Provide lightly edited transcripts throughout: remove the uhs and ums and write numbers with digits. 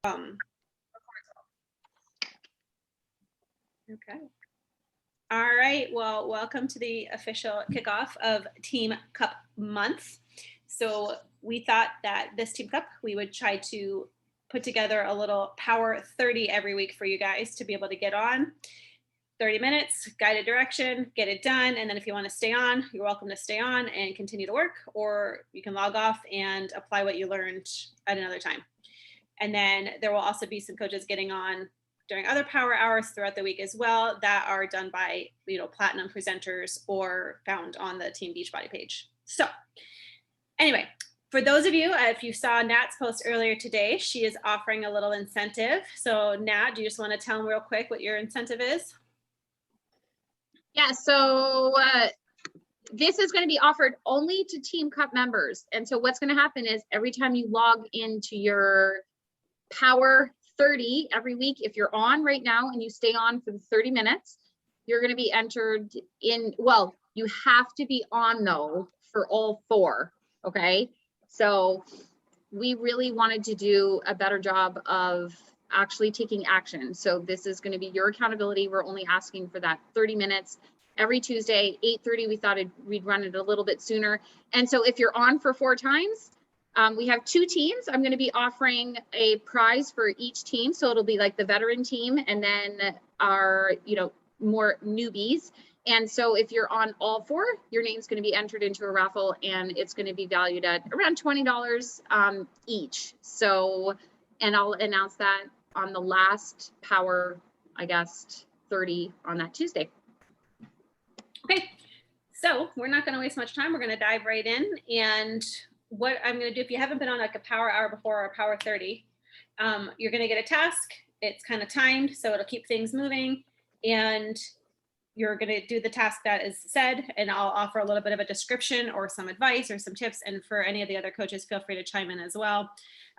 Okay. All right. Well, welcome to the official kickoff of Team Cup Month. So we thought that this Team Cup, we would try to put together a little Power 30 every week for you guys to be able to get on. 30 minutes, guided direction, get it done. And then if you want to stay on, you're welcome to stay on and continue to work, or you can log off and apply what you learned at another time. And then there will also be some coaches getting on during other power hours throughout the week as well that are done by, platinum presenters or found on the Team Beachbody page. So anyway, for those of you, if you saw Nat's post earlier today, she is offering a little incentive. So Nat, do you just want to tell them real quick what your incentive is? Yeah, so this is going to be offered only to Team Cup members. And so what's going to happen is every time you log into your Power 30 every week, if you're on right now and you stay on for the 30 minutes, you're going to be entered in, well, you have to be on though for all 4, okay? So we really wanted to do a better job of actually taking action. So this is going to be your accountability. We're only asking for that 30 minutes every Tuesday, 8:30. We thought we'd run it a little bit sooner. And so if you're on for 4 times, we have 2 teams. I'm going to be offering a prize for each team. So it'll be like the veteran team and then our, more newbies. And so if you're on all 4, your name's going to be entered into a raffle and it's going to be valued at around $20 each. So, and I'll announce that on the last Power, 30 on that Tuesday. Okay, so we're not going to waste much time. We're going to dive right in. And what I'm going to do, if you haven't been on like a power hour before or Power 30, you're going to get a task. It's kind of timed, so it'll keep things moving. And you're going to do the task that is said, and I'll offer a little bit of a description or some advice or some tips. And for any of the other coaches, feel free to chime in as well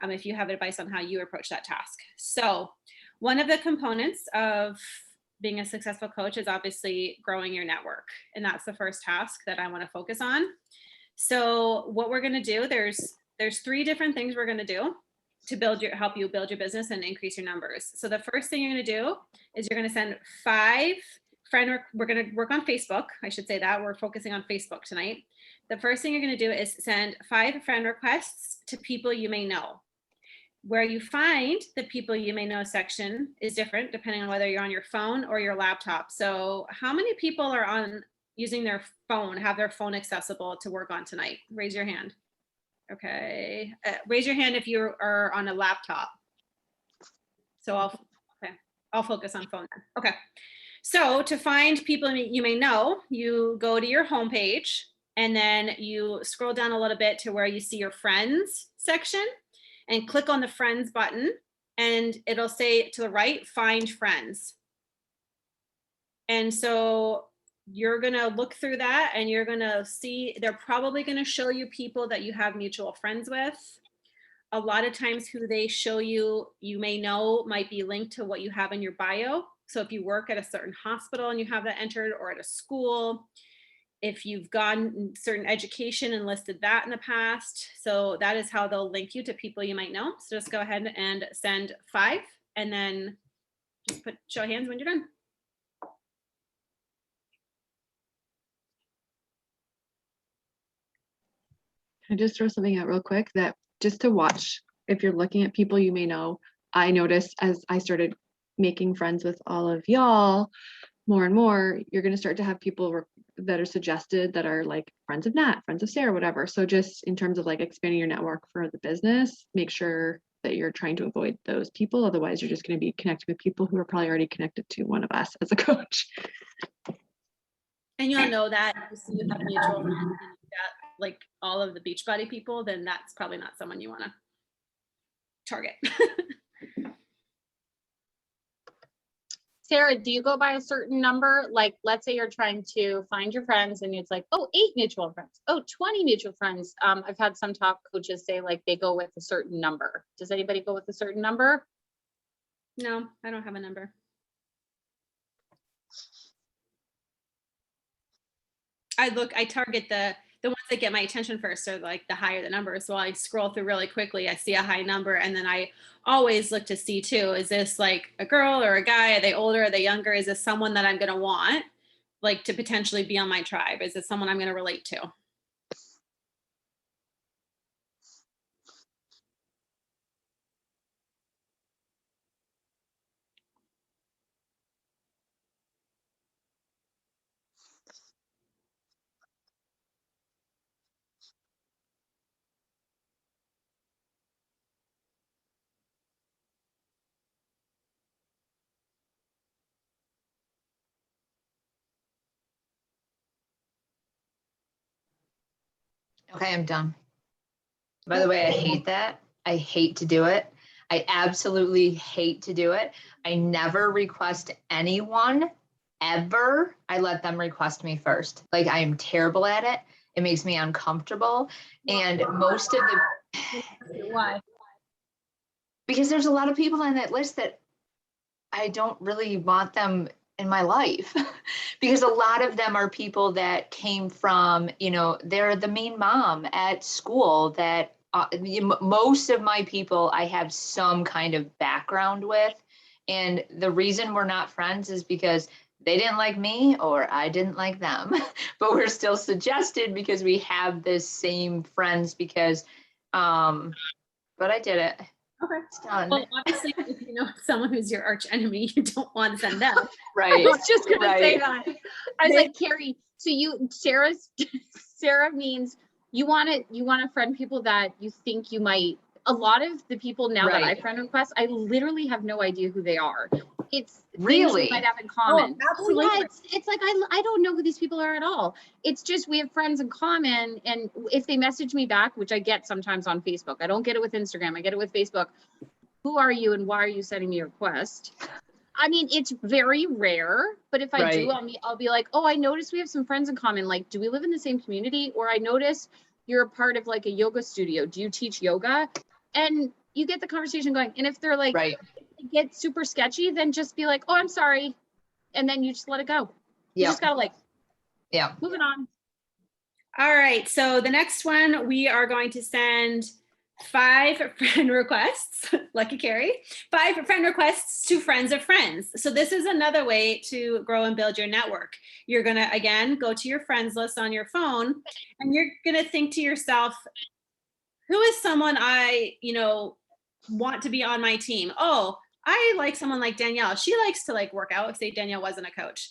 if you have advice on how you approach that task. So one of the components of being a successful coach is obviously growing your network. And that's the first task that I want to focus on. So what we're going to do, there's 3 different things we're going to do to help you build your business and increase your numbers. So the first thing you're going to do is you're going to send 5 we're going to work on Facebook. I should say that we're focusing on Facebook tonight. The first thing you're going to do is send 5 friend requests to people you may know. Where you find the people you may know section is different depending on whether you're on your phone or your laptop. So how many people are using their phone, have their phone accessible to work on tonight? Raise your hand. Okay. Raise your hand if you are on a laptop. So I'll focus on phone then. Okay. So to find people you may know, you go to your homepage and then you scroll down a little bit to where you see your friends section and click on the friends button and it'll say to the right, find friends. And so you're going to look through that and you're going to see, they're probably going to show you people that you have mutual friends with. A lot of times who they show you, you may know might be linked to what you have in your bio. So if you work at a certain hospital and you have that entered, or at a school, if you've gotten certain education and listed that in the past. So that is how they'll link you to people you might know. So just go ahead and send 5 and then just show of hands when you're done. Can I just throw something out real quick that just to watch, if you're looking at people you may know, I noticed as I started making friends with all of y'all more and more, you're going to start to have people that are suggested that are like friends of Nat, friends of Sarah, whatever. So just in terms of like expanding your network for the business, make sure that you're trying to avoid those people. Otherwise, you're just going to be connected with people who are probably already connected to one of us as a coach. And you'll know that if you have mutual friends and you've got like all of the Beachbody people, then that's probably not someone you want to target. Sarah, do you go by a certain number? Like, let's say you're trying to find your friends and it's like, oh, 8 mutual friends. Oh, 20 mutual friends. I've had some top coaches say like they go with a certain number. Does anybody go with a certain number? No, I don't have a number. I target the ones that get my attention first are like the higher the number. So I scroll through really quickly, I see a high number, and then I always look to see too, is this like a girl or a guy? Are they older? Are they younger? Is this someone that I'm going to want like to potentially be on my tribe? Is this someone I'm going to relate to? Okay, I'm done. By the way, I hate that. I hate to do it. I absolutely hate to do it. I never request anyone ever. I let them request me first. Like, I am terrible at it. It makes me uncomfortable. And most of the, Why? because there's a lot of people on that list that I don't really want them in my life because a lot of them are people that came from, they're the mean mom at school that most of my people I have some kind of background with. And the reason we're not friends is because they didn't like me or I didn't like them, but we're still suggested because we have this same friends because, but I did it. Okay. It's done. Well, obviously, if you know someone who's your arch enemy, you don't want to send them. I Right. was just gonna say Right. that. I was like, Carrie, so Sarah means you want to friend people that you think you might. A lot of the people now that I Right. friend request, I literally have no idea who they are. It's things Really? we might have in common. Oh, absolutely. Yeah, it's like I don't know who these people are at all. It's just we have friends in common, and if they message me back, which I get sometimes on Facebook, I don't get it with Instagram, I get it with Facebook. Who are you and why are you sending me a request? I mean, it's very rare, but if I do, Right. I'll be like, oh, I noticed we have some friends in common. Like, do we live in the same community? Or I notice you're a part of like a yoga studio. Do you teach yoga? And you get the conversation going. And if they're like, Right. get super sketchy, then just be like, oh, I'm sorry. And then you just let it go. You Yeah. just gotta like, Yeah. moving on. All right. So the next one, we are going to send 5 friend requests, lucky Carrie, 5 friend requests to friends of friends. So this is another way to grow and build your network. You're going to, again, go to your friends list on your phone, and you're going to think to yourself, who is someone I, want to be on my team? Oh, I like someone like Danielle. She likes to like work out. Say Danielle wasn't a coach.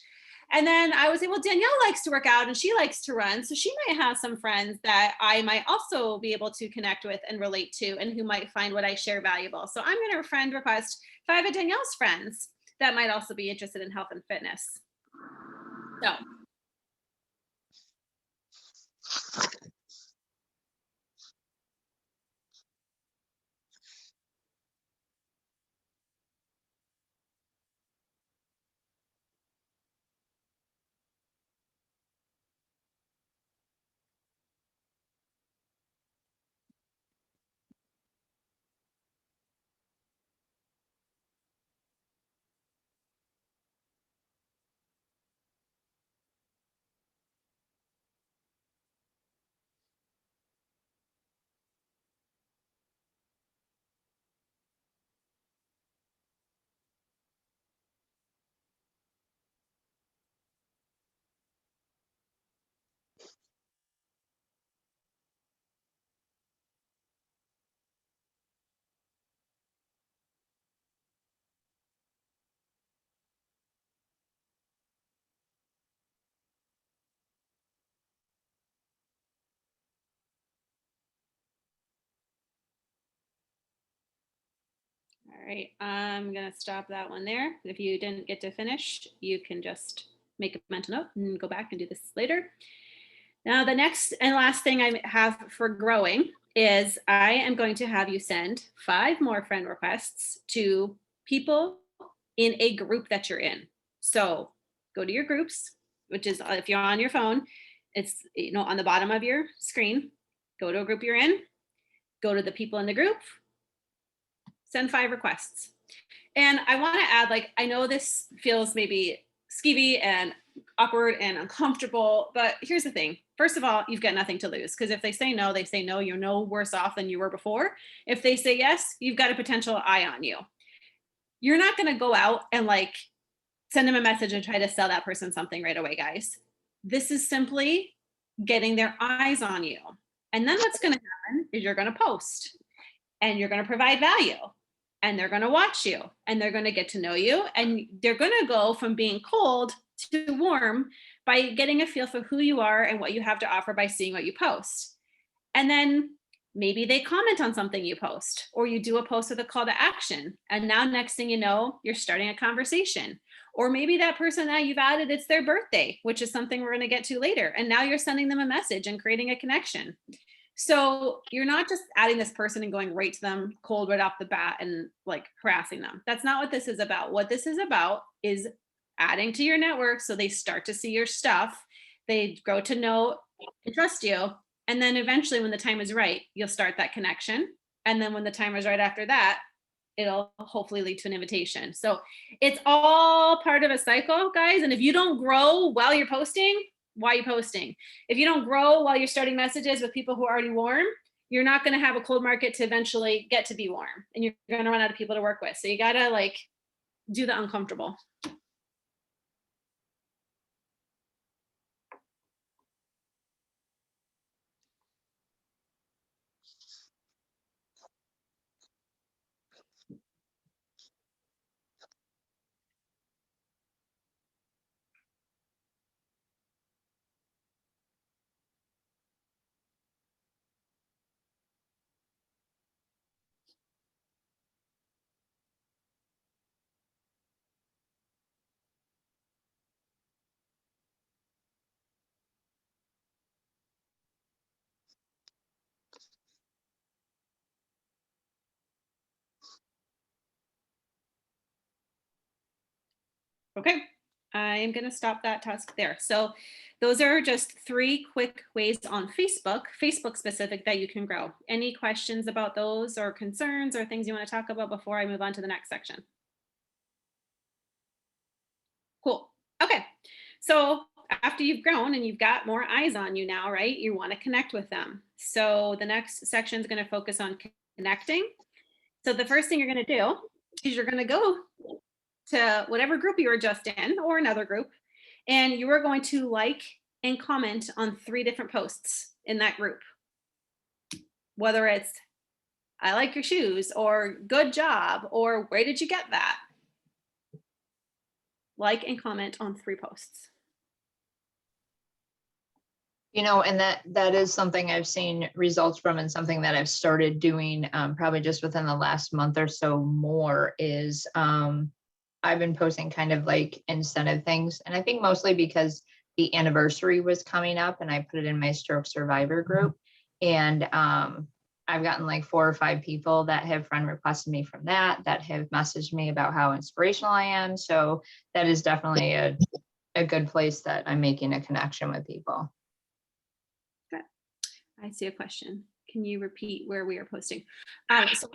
And then I would say, well, Danielle likes to work out and she likes to run. So she might have some friends that I might also be able to connect with and relate to, and who might find what I share valuable. So I'm going to friend request 5 of Danielle's friends that might also be interested in health and fitness. So. All right, I'm gonna stop that one there. If you didn't get to finish, you can just make a mental note and go back and do this later. Now, the next and last thing I have for growing is I am going to have you send 5 more friend requests to people in a group that you're in. So go to your groups, which is if you're on your phone, it's on the bottom of your screen. Go to a group you're in, go to the people in the group, send 5 requests. And I want to add, like, I know this feels maybe skeevy and awkward and uncomfortable. But here's the thing. First of all, you've got nothing to lose, because if they say no, they say no. You're no worse off than you were before. If they say yes, you've got a potential eye on you. You're not going to go out and like send them a message and try to sell that person something right away, guys. This is simply getting their eyes on you. And then what's going to happen is you're going to post and you're going to provide value, and they're going to watch you, and they're going to get to know you, and they're going to go from being cold to warm by getting a feel for who you are and what you have to offer by seeing what you post. And then maybe they comment on something you post, or you do a post with a call to action. And now next thing you know, you're starting a conversation. Or maybe that person that you've added, it's their birthday, which is something we're going to get to later. And now you're sending them a message and creating a connection. So you're not just adding this person and going right to them cold right off the bat and like harassing them. That's not what this is about. What this is about is adding to your network so they start to see your stuff. They grow to know and trust you. And then eventually when the time is right, you'll start that connection. And then when the time is right after that, it'll hopefully lead to an invitation. So it's all part of a cycle, guys. And if you don't grow while you're posting, why are you posting? If you don't grow while you're starting messages with people who are already warm, you're not going to have a cold market to eventually get to be warm, and you're going to run out of people to work with. So you got to like do the uncomfortable. Okay, I am going to stop that task there. So those are just 3 quick ways on Facebook specific, that you can grow. Any questions about those or concerns or things you want to talk about before I move on to the next section? Cool. Okay. So after you've grown and you've got more eyes on you now, right? You want to connect with them. So the next section is going to focus on connecting. So the first thing you're going to do is you're going to go to whatever group you were just in or another group, and you are going to like and comment on 3 different posts in that group. Whether it's I like your shoes, or good job, or where did you get that? Like and comment on 3 posts. You know, and that is something I've seen results from, and something that I've started doing probably just within the last month or so more is I've been posting kind of like incentive things. And I think mostly because the anniversary was coming up and I put it in my stroke survivor group. And I've gotten like 4 or 5 people that have friend requested me from that have messaged me about how inspirational I am. So that is definitely a good place that I'm making a connection with people. I see a question. Can you repeat where we are posting? So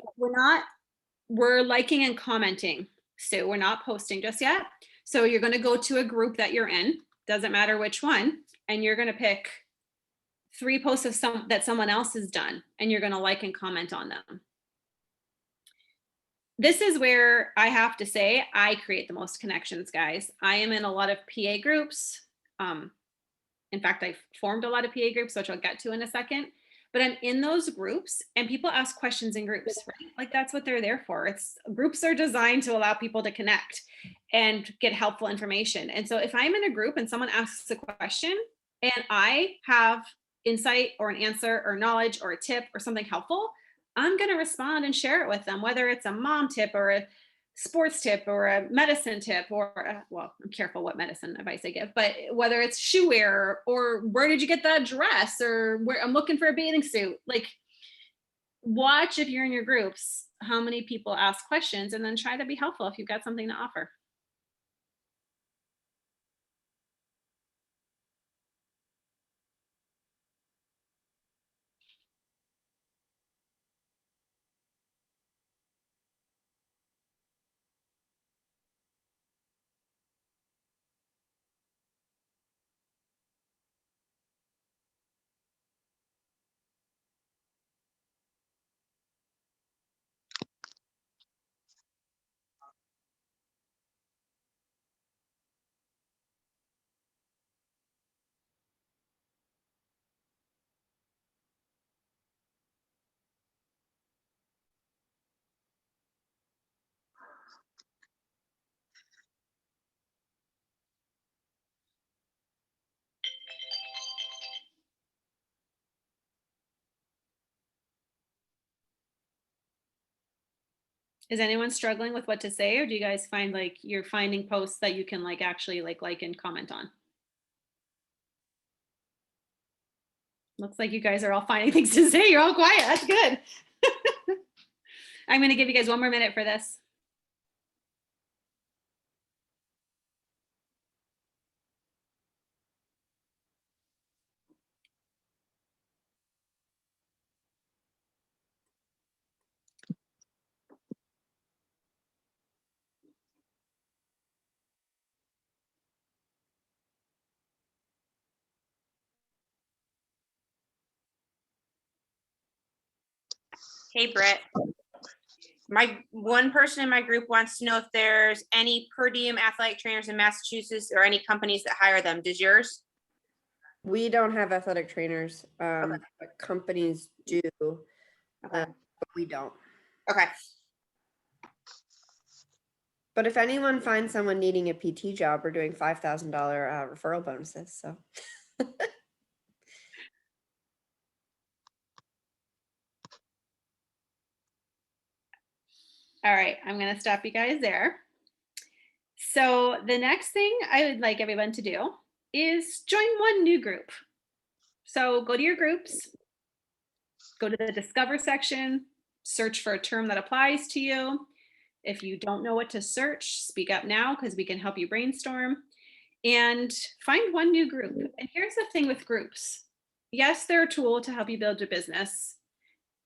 we're liking and commenting. So we're not posting just yet. So you're going to go to a group that you're in, doesn't matter which one, and you're going to pick 3 posts of that someone else has done, and you're going to like and comment on them. This is where I have to say I create the most connections, guys. I am in a lot of PA groups. In fact, I've formed a lot of PA groups, which I'll get to in a second. But I'm in those groups, and people ask questions in groups, right? Like that's what they're there for. Groups are designed to allow people to connect and get helpful information. And so if I'm in a group and someone asks a question and I have insight or an answer or knowledge or a tip or something helpful, I'm going to respond and share it with them, whether it's a mom tip or a sports tip or a medicine tip, or well, I'm careful what medicine advice I give, but whether it's shoe wear or where did you get that dress, or where I'm looking for a bathing suit. Like, watch if you're in your groups how many people ask questions, and then try to be helpful if you've got something to offer. Is anyone struggling with what to say, or do you guys find like you're finding posts that you can like actually like and comment on? Looks like you guys are all finding things to say. You're all quiet. That's good. I'm going to give you guys one more minute for this. Hey, Britt. My one person in my group wants to know if there's any per diem athletic trainers in Massachusetts or any companies that hire them. Does yours? We don't have athletic trainers. But companies do, Okay. but we don't. Okay. But if anyone finds someone needing a PT job, we're doing $5,000 referral bonuses. So All right, I'm going to stop you guys there. So the next thing I would like everyone to do is join one new group. So go to your groups, go to the Discover section, search for a term that applies to you. If you don't know what to search, speak up now because we can help you brainstorm. And find one new group. And here's the thing with groups. Yes, they're a tool to help you build your business.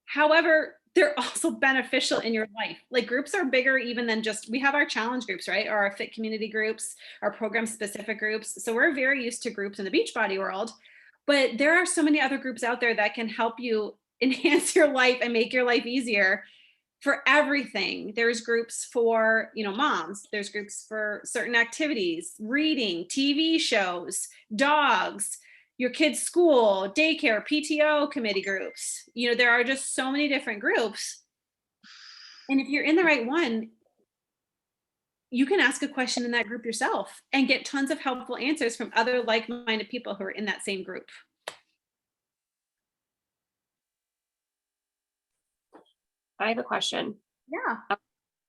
However, they're also beneficial in your life. Like groups are bigger even than just, we have our challenge groups, right? Or our fit community groups, our program specific groups. So we're very used to groups in the Beachbody world, but there are so many other groups out there that can help you enhance your life and make your life easier for everything. There's groups for, moms, there's groups for certain activities, reading, TV shows, dogs, your kids' school, daycare, PTO committee groups. There are just so many different groups. And if you're in the right one, you can ask a question in that group yourself and get tons of helpful answers from other like-minded people who are in that same group. I have a question. Yeah.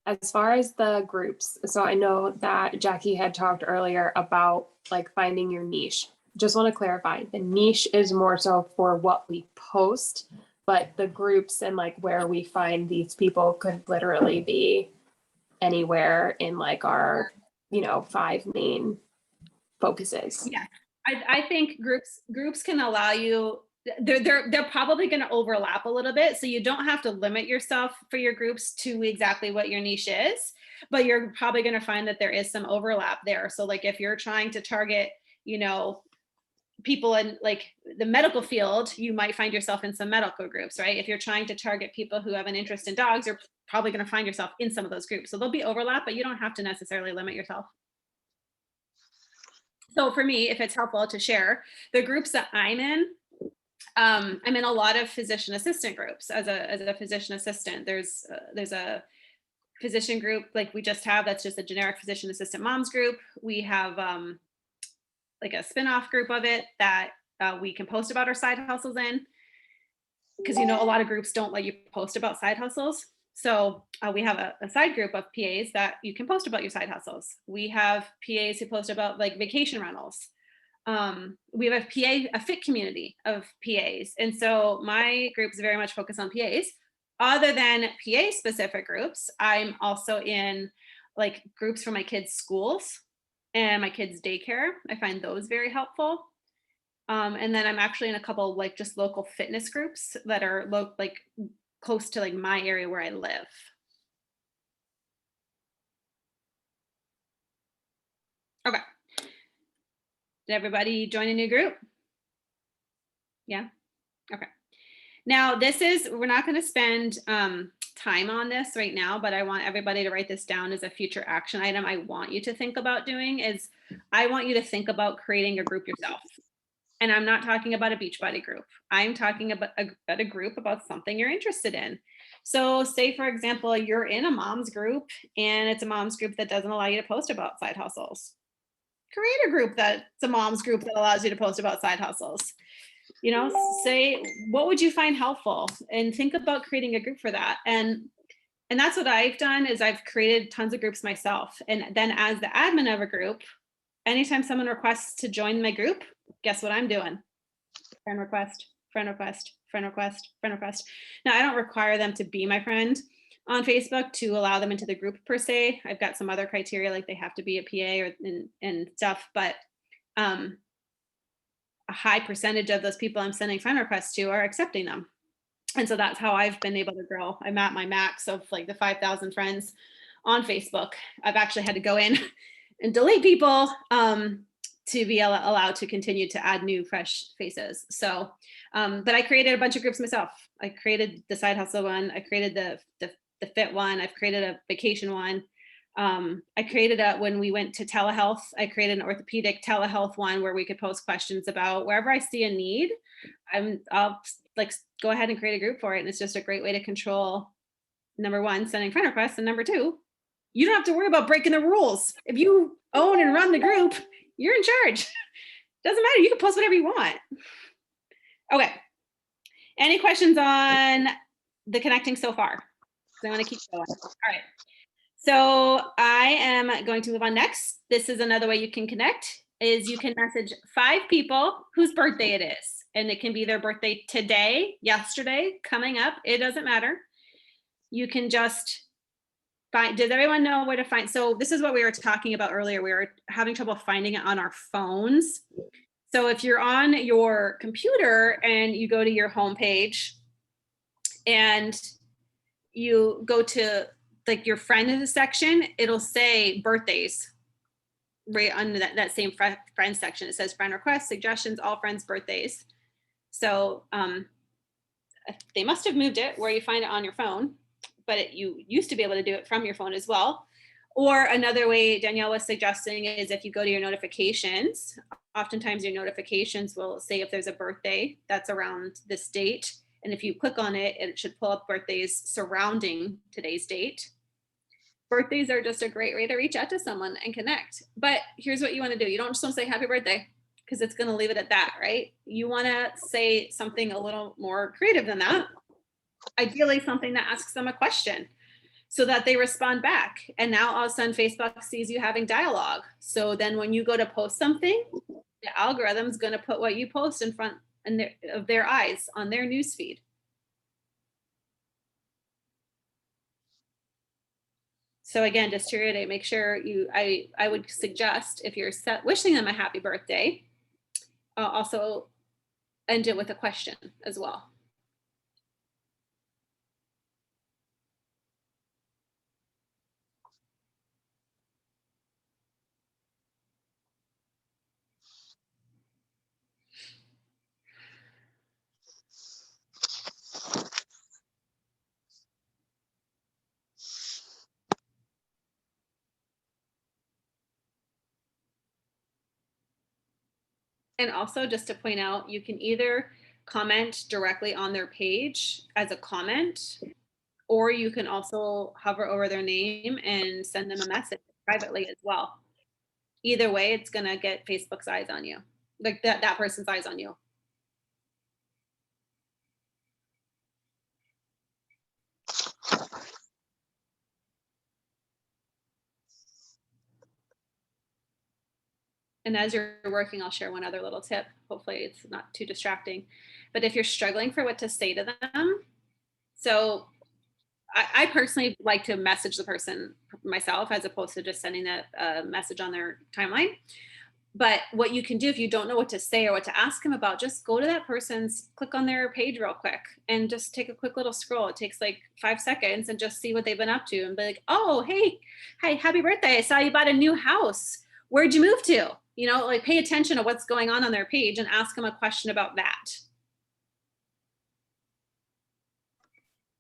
As far as the groups, so I know that Jackie had talked earlier about like finding your niche. Just want to clarify, the niche is more so for what we post, but the groups and like where we find these people could literally be anywhere in like our, 5 main focuses. Yeah, I think groups can allow you. They're probably going to overlap a little bit, so you don't have to limit yourself for your groups to exactly what your niche is, but you're probably going to find that there is some overlap there. So like if you're trying to target, people in like the medical field, you might find yourself in some medical groups, right? If you're trying to target people who have an interest in dogs, you're probably going to find yourself in some of those groups. So there'll be overlap, but you don't have to necessarily limit yourself. So for me, if it's helpful to share the groups that I'm in a lot of physician assistant groups as a physician assistant. There's a physician group like we just have, that's just a generic physician assistant moms group. We have like a spin-off group of it that we can post about our side hustles in, because a lot of groups don't let you post about side hustles. So we have a side group of PAs that you can post about your side hustles. We have PAs who post about like vacation rentals. We have a fit community of PAs. And so my group is very much focused on PAs. Other than PA specific groups, I'm also in like groups for my kids' schools and my kids' daycare. I find those very helpful. And then I'm actually in a couple like just local fitness groups that are like close to like my area where I live. Okay. Did everybody join a new group? Yeah. Okay. Now we're not going to spend time on this right now, but I want everybody to write this down as a future action item. I want you to think about doing is I want you to think about creating a group yourself. And I'm not talking about a Beachbody group. I'm talking about a group about something you're interested in. So say, for example, you're in a mom's group and it's a mom's group that doesn't allow you to post about side hustles. Create a group that's a mom's group that allows you to post about side hustles. Say, what would you find helpful? And think about creating a group for that. And And that's what I've done is I've created tons of groups myself. And then as the admin of a group, anytime someone requests to join my group, guess what I'm doing? Friend request, friend request, friend request, friend request. Now, I don't require them to be my friend on Facebook to allow them into the group per se. I've got some other criteria, like they have to be a PA or and stuff, but a high percentage of those people I'm sending friend requests to are accepting them. And so that's how I've been able to grow. I'm at my max of like the 5,000 friends on Facebook. I've actually had to go in and delete people to be allowed to continue to add new fresh faces. So, but I created a bunch of groups myself. I created the side hustle one. I created the fit one. I've created a vacation one. I created when we went to telehealth, I created an orthopedic telehealth one where we could post questions about wherever I see a need. I'll like go ahead and create a group for it. And it's just a great way to control, number one, sending friend requests. And number two, you don't have to worry about breaking the rules. If you own and run the group, you're in charge. Doesn't matter. You can post whatever you want. Okay. Any questions on the connecting so far? So I want to keep going. All right. So I am going to move on next. This is another way you can connect is you can message 5 people whose birthday it is. And it can be their birthday today, yesterday, coming up. It doesn't matter. You can just find, does everyone know where to find? So this is what we were talking about earlier. We were having trouble finding it on our phones. So if you're on your computer and you go to your home page and you go to like your friend section, it'll say birthdays right under that same friend section. It says friend requests, suggestions, all friends' birthdays. So they must have moved it where you find it on your phone, but you used to be able to do it from your phone as well. Or another way Danielle was suggesting is if you go to your notifications, oftentimes your notifications will say if there's a birthday that's around this date. And if you click on it, it should pull up birthdays surrounding today's date. Birthdays are just a great way to reach out to someone and connect. But here's what you want to do. You don't just want to say happy birthday because it's going to leave it at that, right? You want to say something a little more creative than that. Ideally, something that asks them a question so that they respond back. And now all of a sudden, Facebook sees you having dialogue. So then when you go to post something, the algorithm's going to put what you post in front of their eyes on their newsfeed. So again, just to reiterate, make sure I would suggest if you're wishing them a happy birthday, also end it with a question as well. And also just to point out, you can either comment directly on their page as a comment, or you can also hover over their name and send them a message privately as well. Either way, it's gonna get Facebook's eyes on you, like that person's eyes on you. And as you're working, I'll share one other little tip. Hopefully it's not too distracting. But if you're struggling for what to say to them, so I personally like to message the person myself as opposed to just sending a message on their timeline. But what you can do if you don't know what to say or what to ask them about, just go to that person's, click on their page real quick and just take a quick little scroll. It takes like 5 seconds and just see what they've been up to and be like, oh, hey, happy birthday. I saw you bought a new house. Where'd you move to? You know, like pay attention to what's going on their page and ask them a question about that.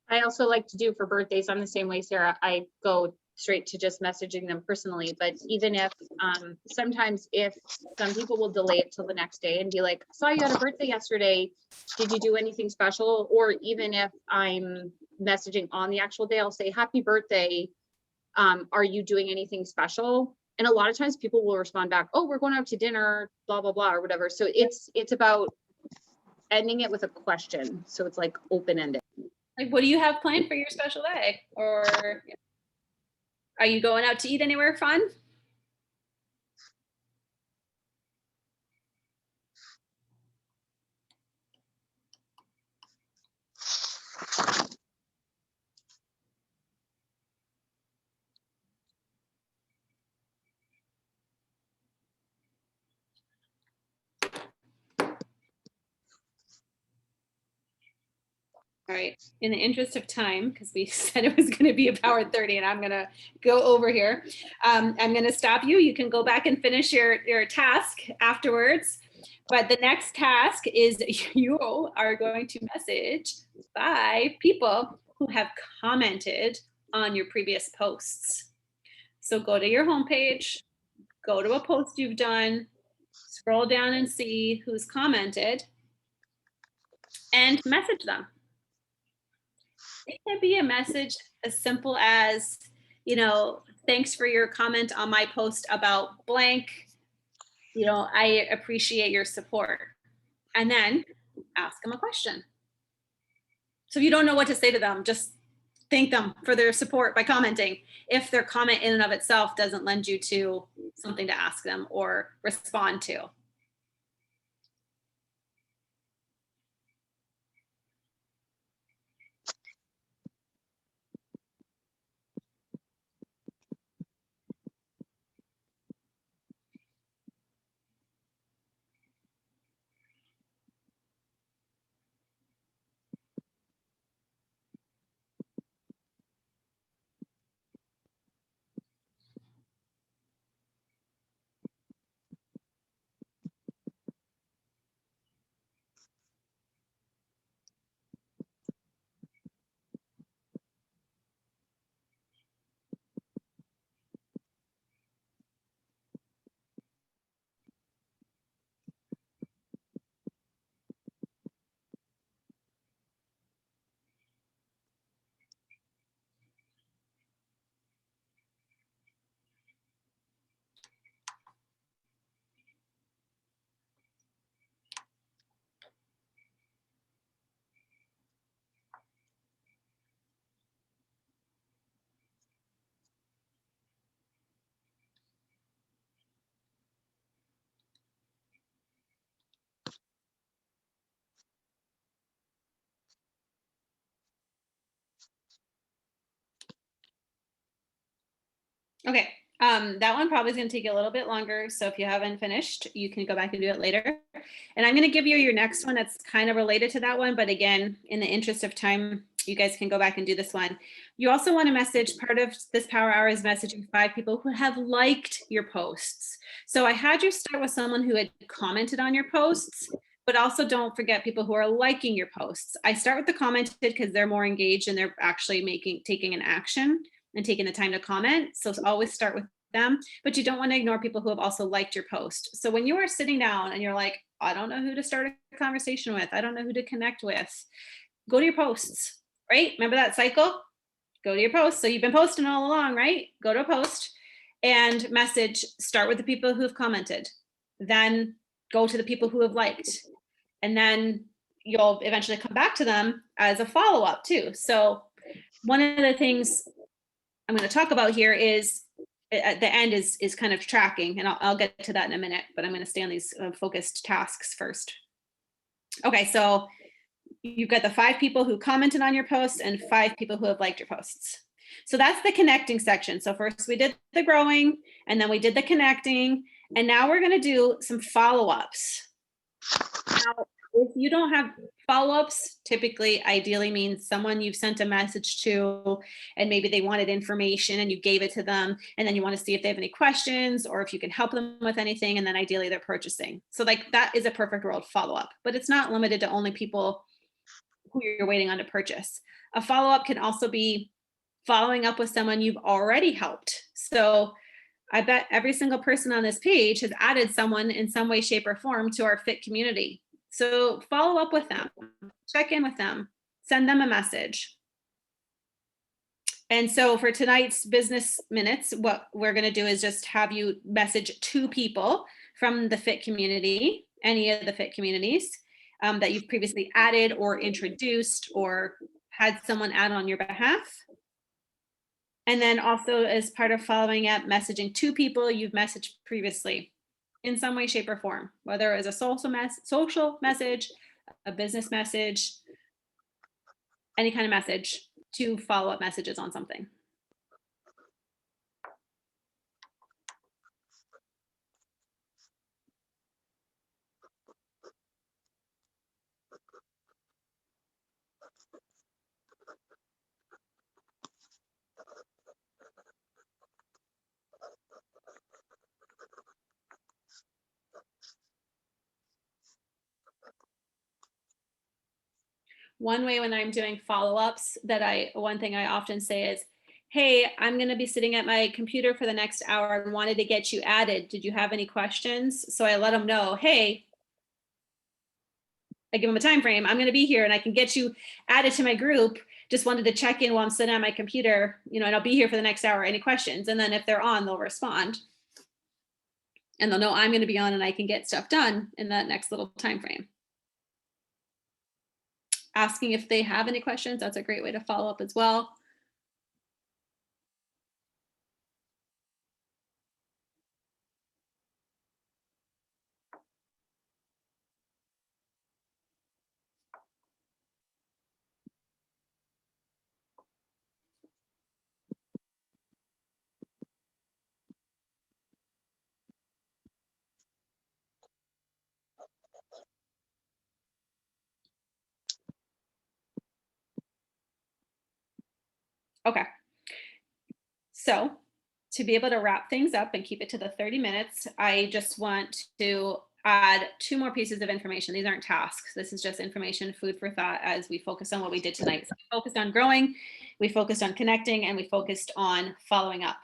I also like to do for birthdays, I'm the same way, Sarah. I go straight to just messaging them personally, but even if sometimes if some people will delay it till the next day and be like, saw you had a birthday yesterday, did you do anything special? Or even if I'm messaging on the actual day, I'll say happy birthday, are you doing anything special? And a lot of times people will respond back, oh, we're going out to dinner, blah blah blah, or whatever. So it's about ending it with a question, so it's like open-ended. Like, what do you have planned for your special day? Or are you going out to eat anywhere fun? All right, in the interest of time, because we said it was going to be a power 30 and I'm going to go over here. I'm going to stop you. You can go back and finish your task afterwards. But the next task is you are going to message 5 people who have commented on your previous posts. So go to your homepage, go to a post you've done, scroll down and see who's commented, and message them. It can be a message as simple as, thanks for your comment on my post about blank. I appreciate your support. And then ask them a question. So if you don't know what to say to them, just thank them for their support by commenting. If their comment in and of itself doesn't lend you to something to ask them or respond to. Okay, that one probably is going to take you a little bit longer. So if you haven't finished, you can go back and do it later. And I'm going to give you your next one that's kind of related to that one. But again, in the interest of time, you guys can go back and do this one. You also want to message, part of this power hour is messaging 5 people who have liked your posts. So I had you start with someone who had commented on your posts, but also don't forget people who are liking your posts. I start with the commented because they're more engaged and they're actually taking an action and taking the time to comment. So always start with them, but you don't want to ignore people who have also liked your post. So when you are sitting down and you're like, I don't know who to start a conversation with, I don't know who to connect with, go to your posts, right? Remember that cycle? Go to your posts. So you've been posting all along, right? Go to a post and message, start with the people who have commented, then go to the people who have liked, and then you'll eventually come back to them as a follow-up too. So one of the things I'm going to talk about here is at the end is kind of tracking, and I'll get to that in a minute, but I'm going to stay on these focused tasks first. Okay, so you've got the 5 people who commented on your post and 5 people who have liked your posts. So that's the connecting section. So first we did the growing, and then we did the connecting, and now we're going to do some follow-ups. Now, if you don't have follow-ups, typically ideally means someone you've sent a message to and maybe they wanted information and you gave it to them, and then you want to see if they have any questions or if you can help them with anything, and then ideally they're purchasing. So like that is a perfect world follow-up, but it's not limited to only people who you're waiting on to purchase. A follow-up can also be following up with someone you've already helped. So I bet every single person on this page has added someone in some way, shape, or form to our FIT community. So follow up with them, check in with them, send them a message. And so for tonight's business minutes, what we're going to do is just have you message 2 people from the FIT community, any of the FIT communities that you've previously added or introduced or had someone add on your behalf. And then also as part of following up, messaging to people you've messaged previously in some way, shape, or form, whether it was a social message, a business message, any kind of message to follow up messages on something. One way when I'm doing follow-ups one thing I often say is, hey, I'm going to be sitting at my computer for the next hour and wanted to get you added. Did you have any questions? So I let them know, hey, I give them a time frame. I'm going to be here and I can get you added to my group. Just wanted to check in while I'm sitting at my computer, and I'll be here for the next hour. Any questions? And then if they're on, they'll respond. And they'll know I'm going to be on and I can get stuff done in that next little time frame. Asking if they have any questions, that's a great way to follow up as well. Okay. So to be able to wrap things up and keep it to the 30 minutes, I just want to add 2 more pieces of information. These aren't tasks. This is just information, food for thought as we focus on what we did tonight. So we focused on growing, we focused on connecting, and we focused on following up.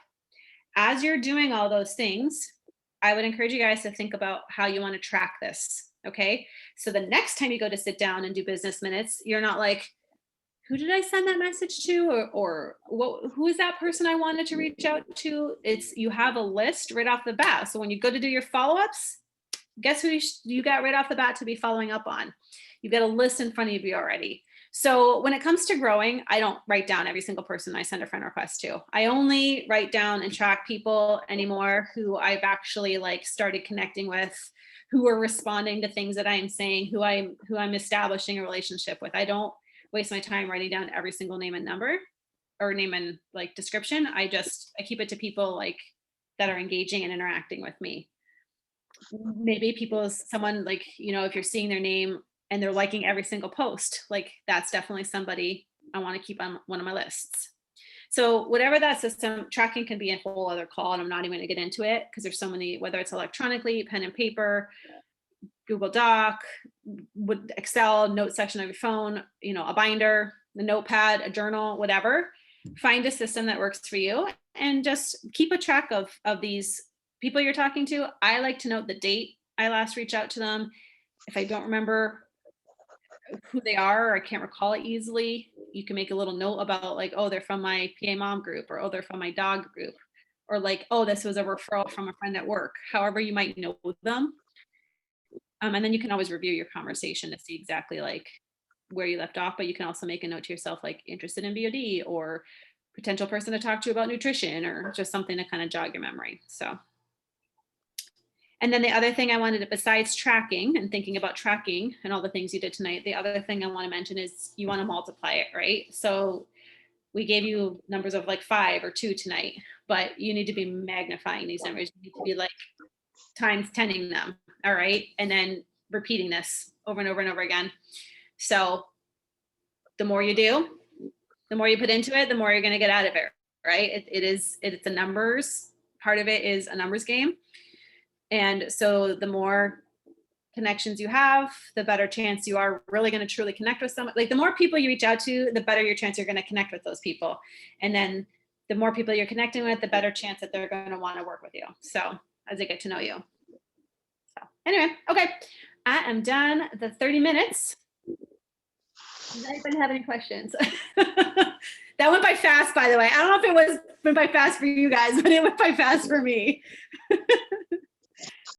As you're doing all those things, I would encourage you guys to think about how you want to track this. Okay. So the next time you go to sit down and do business minutes, you're not like, who did I send that message to? Or who is that person I wanted to reach out to? You have a list right off the bat. So when you go to do your follow-ups, guess who you got right off the bat to be following up on? You've got a list in front of you already. So when it comes to growing, I don't write down every single person I send a friend request to. I only write down and track people anymore who I've actually started connecting with, who are responding to things that I'm saying, who I'm establishing a relationship with. I don't waste my time writing down every single name and number or name and description. I keep it to people that are engaging and interacting with me. Maybe someone if you're seeing their name and they're liking every single post, that's definitely somebody I want to keep on one of my lists. So whatever that system, tracking can be a whole other call, and I'm not even going to get into it because there's so many, whether it's electronically, pen and paper, Google Doc, with Excel, note section of your phone, a binder, a notepad, a journal, whatever. Find a system that works for you and just keep a track of these people you're talking to. I like to note the date I last reached out to them. If I don't remember who they are or I can't recall it easily, you can make a little note about oh, they're from my PA mom group, or oh, they're from my dog group, or oh, this was a referral from a friend at work, however you might know them. And then you can always review your conversation to see exactly where you left off, but you can also make a note to yourself, interested in BOD or potential person to talk to about nutrition, or just something to kind of jog your memory. So, and then the other thing I wanted to, besides tracking and thinking about tracking and all the things you did tonight, the other thing I want to mention is you want to multiply it, right? So we gave you numbers of 5 or 2 tonight, but you need to be magnifying these numbers. You need to be times 10ing them. All right. And then repeating this over and over and over again. So the more you do, the more you put into it, the more you're going to get out of it. Right. It's a numbers. Part of it is a numbers game. And so the more connections you have, the better chance you are really going to truly connect with someone. The more people you reach out to, the better your chance you're going to connect with those people. And then the more people you're connecting with, the better chance that they're going to want to work with you. So as they get to know you. So anyway, okay. I am done the 30 minutes. Does anybody have any questions? That went by fast, by the way. I don't know if it went by fast for you guys, but it went by fast for me.